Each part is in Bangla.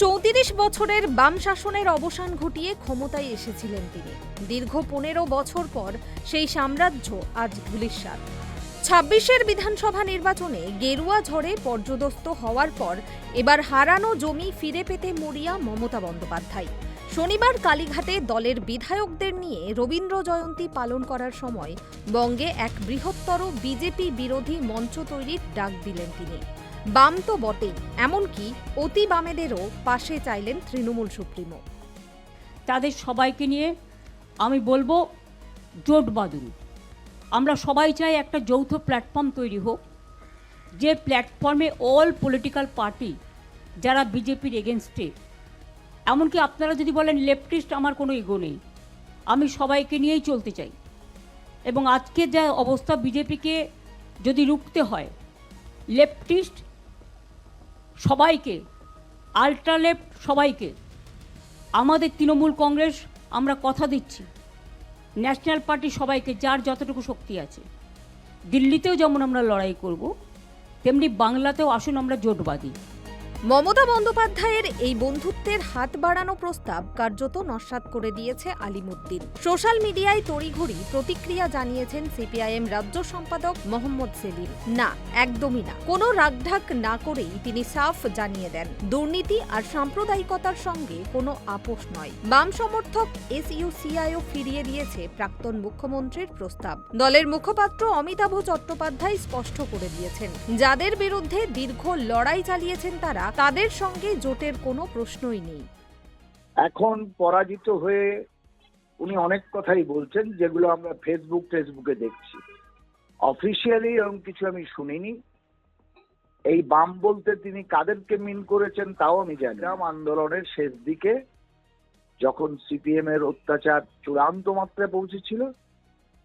34 বছরের বাম শাসনের অবসান ঘটিয়ে ক্ষমতায় এসেছিলেন তিনি। দীর্ঘ 15 বছর পর সেই সাম্রাজ্য আজ ধূলিসাৎ। 26-এর বিধানসভা নির্বাচনে গেরুয়া ঝড়ে পর্যদস্ত হওয়ার পর এবার হারানো জমি ফিরে পেতে মরিয়া মমতা বন্দ্যোপাধ্যায়। শনিবার কালীঘাটে দলের বিধায়কদের নিয়ে রবীন্দ্র জয়ন্তী পালন করার সময় বঙ্গে এক বৃহত্তর বিজেপি বিরোধী মঞ্চ তৈরির ডাক দিলেন তিনি। বাম তো বটেই, এমনকি অতি বামেদেরও পাশে চাইলেন তৃণমূল সুপ্রিমো। তাদের সবাইকে নিয়ে আমি বলবো জোট বাঁধুন। আমরা সবাই চাই একটা যৌথ প্ল্যাটফর্ম তৈরি হোক, যে প্ল্যাটফর্মে অল পলিটিক্যাল পার্টি যারা বিজেপির এগেনস্টে, এমনকি আপনারা যদি বলেন লেফটিস্ট, আমার কোনো ইগো নেই, আমি সবাইকে নিয়েই চলতে চাই। এবং আজকে যা অবস্থা, বিজেপিকে যদি রুখতে হয়, লেফটিস্ট সবাইকে, আল্ট্রা লেফট সবাইকে, আমাদের তৃণমূল কংগ্রেস আমরা কথা দিচ্ছি, ন্যাশনাল পার্টি সবাইকে, যার যতটুকু শক্তি আছে, দিল্লিতেও যেমন আমরা লড়াই করব, তেমনি বাংলাতেও আসুন আমরা জোট বাঁধি। মমতা বন্দ্যোপাধ্যায়ের এই বন্ধুত্বের হাত বাড়ানো প্রস্তাব কার্যত নস্যাৎ করে দিয়েছে আলিমুদ্দিন। সোশ্যাল মিডিয়ায় তড়িঘড়ি প্রতিক্রিয়া জানিয়েছেন সিপিআইএম রাজ্য সম্পাদক মোহাম্মদ সেলিম। না, একদমই না। কোনো রাগঢাক না করেই তিনি সাফ জানিয়ে দেন, দুর্নীতি আর সাম্প্রদায়িকতার সঙ্গে কোনো আপোষ নয়। বাম সমর্থক এসইউসিআইও ফিরিয়ে দিয়েছে প্রাক্তন মুখ্যমন্ত্রীর প্রস্তাব। দলের মুখপাত্র অমিতাভ চট্টোপাধ্যায় স্পষ্ট করে দিয়েছেন, যাদের বিরুদ্ধে দীর্ঘ লড়াই চালিয়েছেন তাদের সঙ্গে জোটের কোনো প্রশ্নই নেই। এখন পরাজিত হয়ে উনি অনেক কথাই বলছেন, যেগুলো আমরা ফেসবুকে দেখছি। অফিসিয়ালি এরকম কিছু আমি শুনিনি। এই বাম বলতে তিনি কাদেরকে মিন করেছেন তাও আমি জানি। আন্দোলনের শেষ দিকে যখন সিপিএম এর অত্যাচার চূড়ান্ত মাত্রায় পৌঁছেছিল,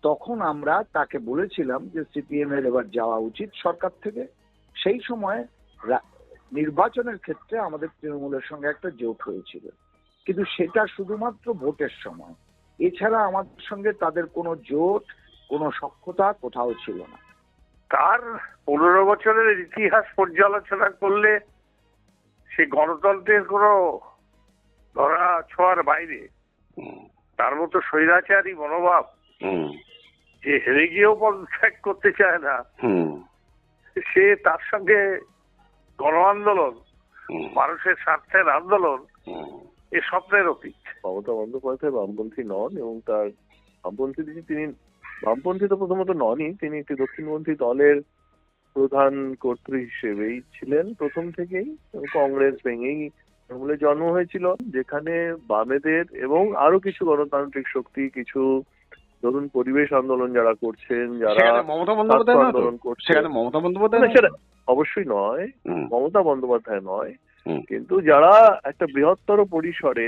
তখন আমরা তাকে বলেছিলাম যে সিপিএম এর এবার যাওয়া উচিত সরকার থেকে। সেই সময় নির্বাচনের ক্ষেত্রে আমাদের তৃণমূলের সঙ্গে একটা জোট হয়েছিল, কিন্তু সেটা শুধুমাত্র ভোটের সময়। এছাড়া আমাদের সঙ্গে তাদের কোনো জোট, কোনো সখ্যতা কোথাও ছিল না। তার 15 বছরের ইতিহাস পর্যালোচনা করলে সে গণতন্ত্রের কোনো ধরা ছোঁয়ার বাইরে তার মতো স্বৈরাচারী মনোভাব, যে হেরে গিয়েও পদত্যাগ করতে চায় না, সে তার সঙ্গে গণ আন্দোলন, মানুষের স্বার্থের আন্দোলন, এ স্বপ্নের অতীত। মমতা বন্দ্যোপাধ্যায় বামপন্থী নন, এবং তার তিনি বামপন্থী তো প্রথমত ননই, তিনি একটি দক্ষিণপন্থী দলের প্রধান কর্ত্রী হিসেবেই ছিলেন প্রথম থেকেই। কংগ্রেস ভেঙেই তৃণমূলের জন্ম হয়েছিল, যেখানে বামেদের এবং আরো কিছু গণতান্ত্রিক শক্তি, কিছু ধরুন পরিবেশ আন্দোলন যারা করছেন, যারা আন্দোলন করছেন, সেটা অবশ্যই নয়, মমতা বন্দ্যোপাধ্যায় নয়, কিন্তু যারা একটা বৃহত্তর পরিসরে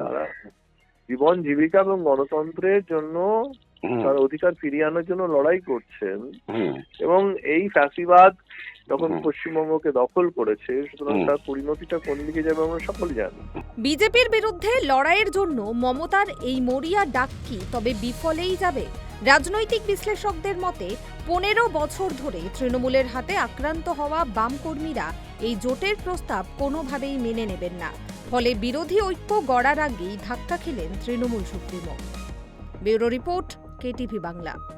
তারা জীবন জীবিকা এবং গণতন্ত্রের জন্য তার অধিকার ফিরিয়ে আনার জন্য লড়াই করছেন। এবং এই ফ্যাসিবাদ যখন পশ্চিমবঙ্গকে দখল করেছে, সুতরাং তার পরিণতিটা কোন দিকে যাবে আমরা সকলে জানি। বিজেপির বিরুদ্ধে লড়াইয়ের জন্য মমতার এই মরিয়া ডাক কি তবে বিফলেই যাবে? রাজনৈতিক বিশ্লেষকদের মতে 15 বছর ধরে তৃণমূলের হাতে আক্রান্ত হওয়া বাম কর্মীরা এই জোটের প্রস্তাব কোনোভাবেই মেনে নেবেন না। ফলে বিরোধী ঐক্য গড়ার আগেই ধাক্কা খেলেন Trinamool supremo. Bureau report, KTV Bangla.